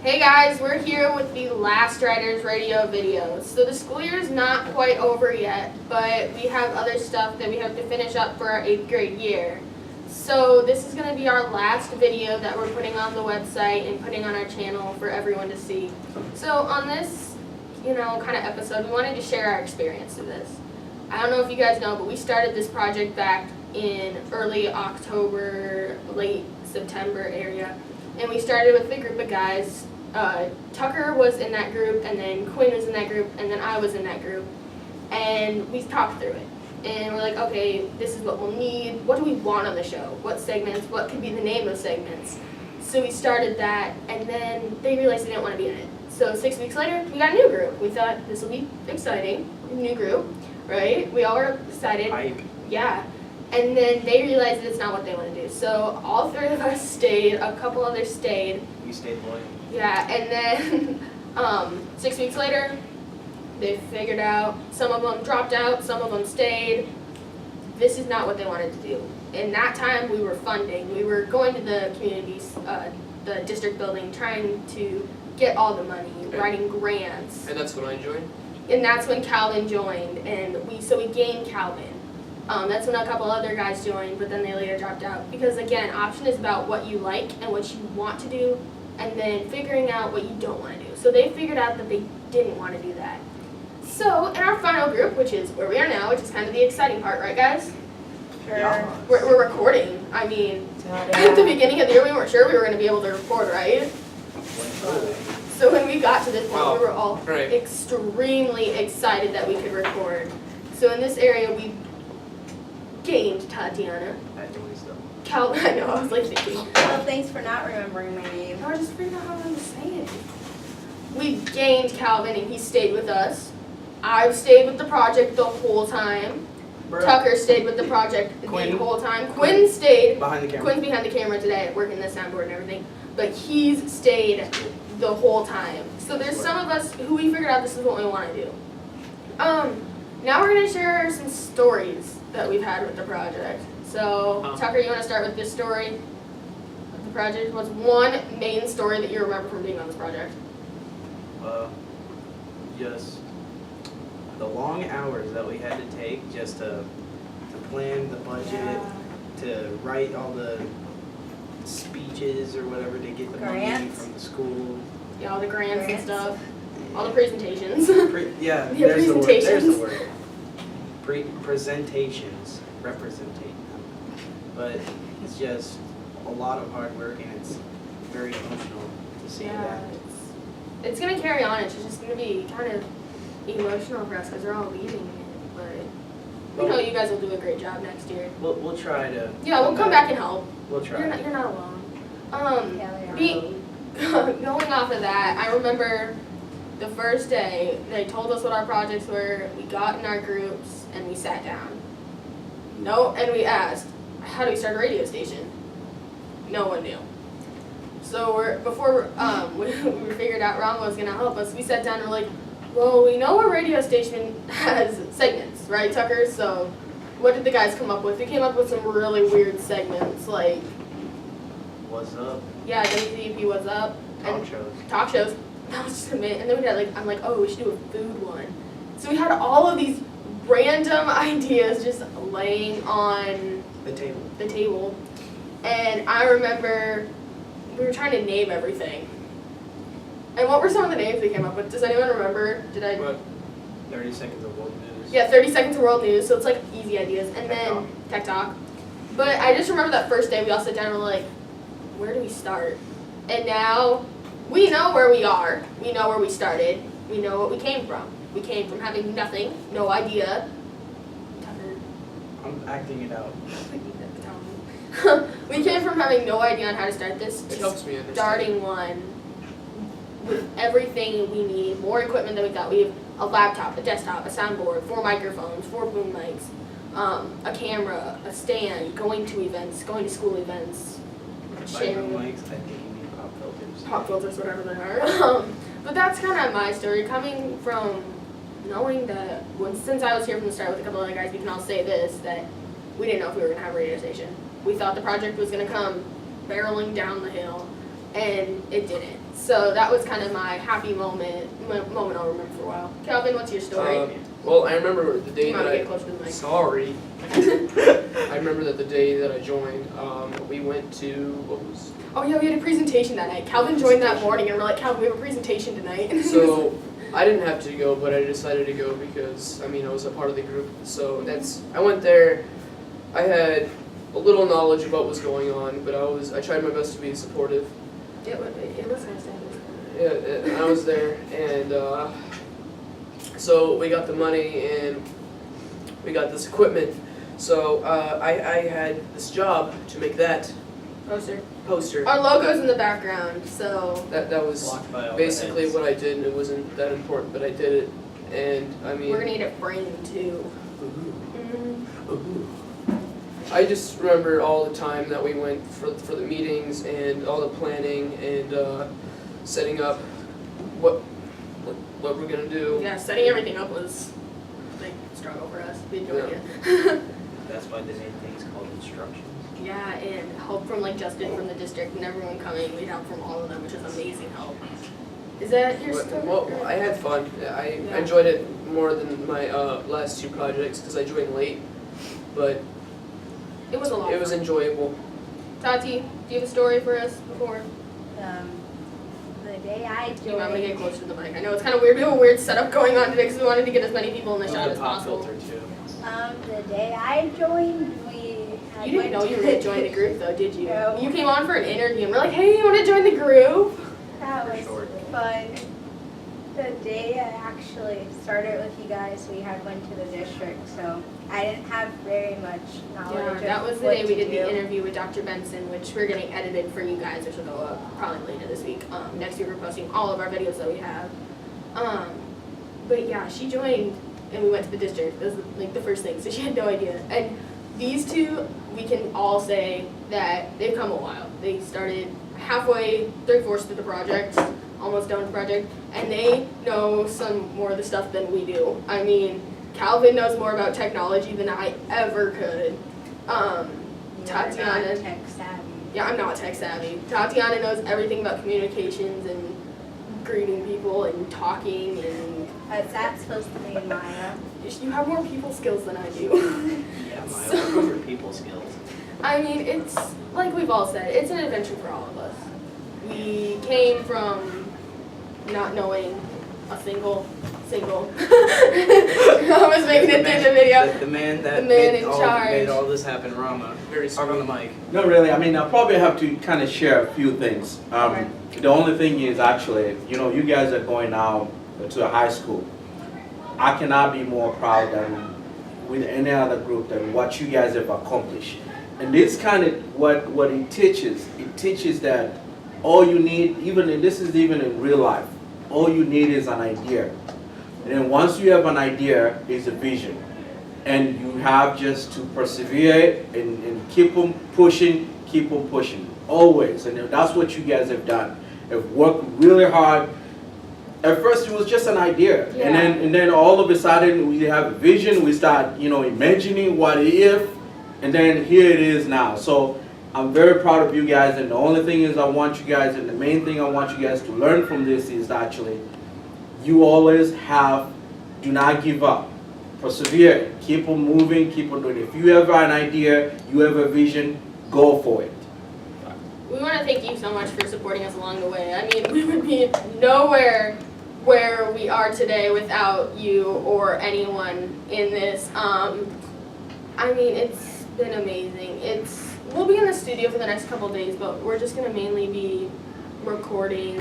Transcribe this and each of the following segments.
Hey guys, we're here with the Last Riders radio videos. So the school year is not quite over yet, but we have other stuff that we have to finish up for our 8th grade year. So this is going to be our last video that we're putting on the website and putting on our channel for everyone to see. So on this, kind of episode, we wanted to share our experience of this. I don't know if you guys know, but we started this project back in early October, late September area. And we started with a group of guys. Tucker was in that group, and then Quinn was in that group, and then I was in that group. And we talked through it. And we're like, okay, this is what we'll need. What do we want on the show? What segments? What could be the name of segments? So we started that, and then they realized they didn't want to be in it. So 6 weeks later, we got a new group. We thought this will be exciting, new group, right? We all were excited. Yeah. And then they realized it's not what they want to do. So all 3 of us stayed, a couple others stayed. We stayed loyal. Yeah, and then 6 weeks later, they figured out, some of them dropped out, some of them stayed. This is not what they wanted to do. In that time, we were funding. We were going to the communities, the district building, trying to get all the money, writing grants. And that's when I joined? And that's when Calvin joined, and we gained Calvin. That's when a couple other guys joined, but then they later dropped out. Because again, option is about what you like and what you want to do, and then figuring out what you don't want to do. So they figured out that they didn't want to do that. So in our final group, which is where we are now, which is kind of the exciting part, right guys? Yeah. We're recording. I mean, at the beginning of the year, we weren't sure we were going to be able to record, right? So when we got to this point, we were all extremely excited that we could record. So in this area, we gained Tatiana. Calvin, I know, I was like thinking. Well, thanks for not remembering my name. No, I just figured out how I'm going to say it. We gained Calvin, and he stayed with us. I stayed with the project the whole time. Tucker stayed with the project the whole time. Quinn stayed. Behind the camera. Quinn's behind the camera today, working the soundboard and everything. But he's stayed the whole time. So there's some of us who we figured out this is what we want to do. Now we're going to share some stories that we've had with the project. So, Tucker, you want to start with this story of the project? What's one main story that you remember from being on this project? Just the long hours that we had to take just to plan the budget, to write all the speeches or whatever to get the money from the school. Yeah, all the grants and stuff. All the presentations. Yeah, The there's the word. There's the presentations. word. Presentations, representate them. But it's just a lot of hard work, and it's very emotional to see that. It's going to carry on. It's just going to be kind of emotional for us because they're all leaving it. But we know you guys will do a great job next year. We'll try to. Yeah, we'll come back and help. We'll try. You're not alone. Going off of that, I remember the first day they told us what our projects were. We got in our groups and we sat down. And we asked, how do we start a radio station? No one knew. So before we figured out Ron was gonna help us, we sat down and we're like, well, we know a radio station has segments, right, Tucker? So what did the guys come up with? We came up with some really weird segments, like What's up? yeah, WZP What's Up, Talk shows. Talk shows. That was just a minute, and then we had I'm like, oh, we should do a food one. So we had all of these random ideas just laying on The table. the table, and I remember we were trying to name everything. And what were some of the names we came up with? Does anyone remember? What? 30 seconds of world news. Yeah, 30 seconds of world news, so it's like easy ideas. And then Tech Talk. But I just remember that first day we all sat down and were like, where do we start? And now we know where we are. We know where we started. We know what we came from. We came from having nothing, no idea. Tucker. I'm acting it out. We came from having no idea on how to start this It helps me understand. starting one with everything we need, more equipment than we thought. We have a laptop, a desktop, a soundboard, 4 microphones, 4 boom mics, a camera, a stand, going to events, going to school events, sharing Mics, I think you need pop filters. pop filters, whatever they are. But that's kind of my story, coming from knowing that since I was here from the start with a couple other guys, we can all say this, that we didn't know if we were going to have a radio station. We thought the project was going to come barreling down the hill, and it didn't. So that was kind of my happy moment I'll remember for a while. Calvin, what's your story? Well, I remember the day You want that to get closer to the mic? Sorry. I remember that the day that I joined, we went to, what was, Oh yeah, we had a presentation that night. Calvin joined that morning and we're like, Calvin, we have a presentation tonight. so I didn't have to go, but I decided to go because, I mean, I was a part of the group. So I went there, I had a little knowledge of what was going on, but I tried my best to be supportive. it was nice to have Yeah, and I was there, and so we got the money and we got this equipment. So I had this job to make that poster. Our logo's in the background, so That was Blocked by all the basically heads. what I did, and it wasn't that important, but I did it. And I mean, we're gonna need it framed too. I just remember all the time that we went for the meetings and all the planning and setting up what we're gonna do. Yeah, setting everything up was a big struggle for us. We enjoyed it. That's why they made things called instructions. Yeah, and help from like Justin from the district and everyone coming. We'd help from all of them, which is amazing help. Is that your story? Well, I had fun. I Yeah. enjoyed it more than my last two projects because I joined late, but It was a lot. it was enjoyable. Tati, do you have a story for us before? The day I You want me to get joined, closer to the mic? I know it's kind of weird. We have a weird setup going on today because we wanted to get as many people in the shot The as pop possible. filter too. the day I joined, I You didn't know you were going to join the group though, did you? No. You came on for an interview and we're like, hey, you want to join the group? That For was short. fun. The day I actually started with you guys, we had went to the district, so I didn't have very much Yeah, knowledge that of was the what day we to did do. the interview with Dr. Benson, which we're getting edited for you guys, which will go up probably later this week. Next week we're posting all of our videos that we have. But yeah, she joined and we went to the district. That was like the first thing, so she had no idea. And these two, we can all say that they've come a while. They started halfway, 3/4 through the project, almost done with the project, and they know some more of the stuff than we do. I mean, Calvin knows more about technology than I ever could. You're Tatiana. not tech savvy. Yeah, I'm not tech savvy. Tatiana knows everything about communications and greeting people and talking and That's supposed to be Maya. you have more people skills than I do. Yeah, my So- what were people skills? I mean, it's like we've all said, it's an adventure for all of us. We came from not knowing a single. I was making it through the video. The man that The man made in all, charge. made all this happen, Rama. Very Talk on the sweet. mic. No, really. I mean, I probably have to kind of share a few things. Okay. The only thing is actually, you guys are going now to a high school. I cannot be more proud than with any other group than what you guys have accomplished. And this kind of what it teaches. It teaches that all you need, this is even in real life, all you need is an idea. And then once you have an idea, is a vision. And you have just to persevere and keep them pushing, always. And that's what you guys have done. Have worked really hard. At first it was just an idea. Yeah. And then all of a sudden we have a vision, we start, imagining what if, and then here it is now. So I'm very proud of you guys, and the only thing is I want you guys, and the main thing I want you guys to learn from this is actually, you always do not give up. Persevere, keep on moving, keep on doing it. If you have an idea, you have a vision, go for it. We want to thank you so much for supporting us along the way. I mean, we would be nowhere where we are today without you or anyone in this. I mean, it's been amazing. We'll be in the studio for the next couple of days, but we're just going to mainly be recording,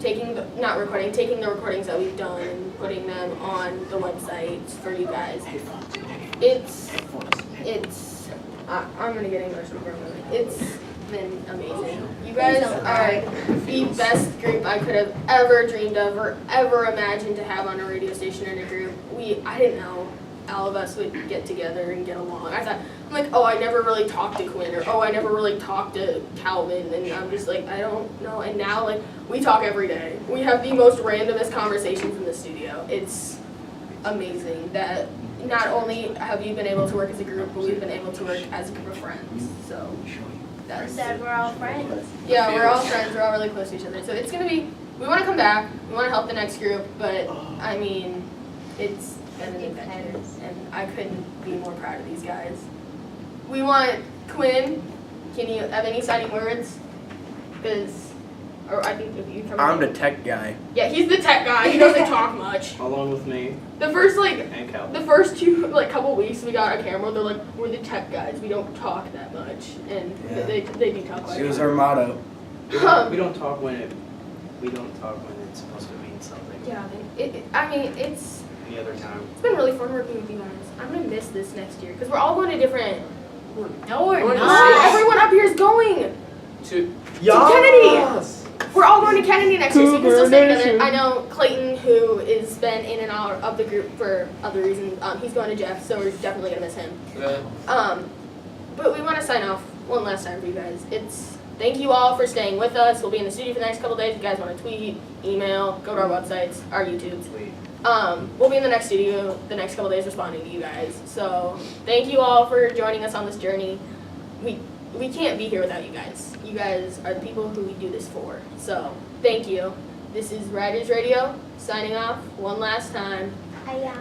taking the recordings that we've done and putting them on the website for you guys. I'm going to get emotional for a moment. It's been amazing. You guys are the best group I could have ever dreamed of or ever imagined to have on a radio station in a group. I didn't know all of us would get together and get along. I'm like, oh, I never really talked to Quinn, or oh, I never really talked to Calvin, and I'm just like, I don't know. And now, like, we talk every day. We have the most randomest conversations in the studio. It's amazing that not only have you been able to work as a group, but we've been able to work as a group of friends. So That's, Said we're all friends. yeah, we're all friends. We're all really close to each other. So it's gonna be. We want to come back. We want to help the next group, but I mean, it's been an adventure, and I couldn't be more proud of these guys. We want Quinn. Can you have any signing words? Because, or I think if you come. I'm the tech guy. Yeah, he's the tech guy. He doesn't talk much. Along with me The first and Cal. the first couple weeks we got a camera. They're like, we're the tech guys. We don't talk that much, and Yeah. they do talk quite She a was lot. our motto. We don't talk when it's supposed to mean something. Yeah, I mean, it's Any other time. been really fun working with you guys. I'm gonna miss this next year because we're all going to different. No, we're We're No, not. everyone up here is going. To Kennedy! We're all going to Kennedy next year, so you can still stay together. Nation. I know Clayton, who has been in and out of the group for other reasons, he's going to Jeff, so we're definitely gonna miss him. But we want to sign off one last time for you guys. Thank you all for staying with us. We'll be in the studio for the next couple days. If you guys want to tweet, email, go to our websites, our YouTubes. Wait. We'll be in the next studio the next couple days responding to you guys. So thank you all for joining us on this journey. We can't be here without you guys. You guys are the people who we do this for. So thank you. This is Riders Radio signing off one last time. Hiya.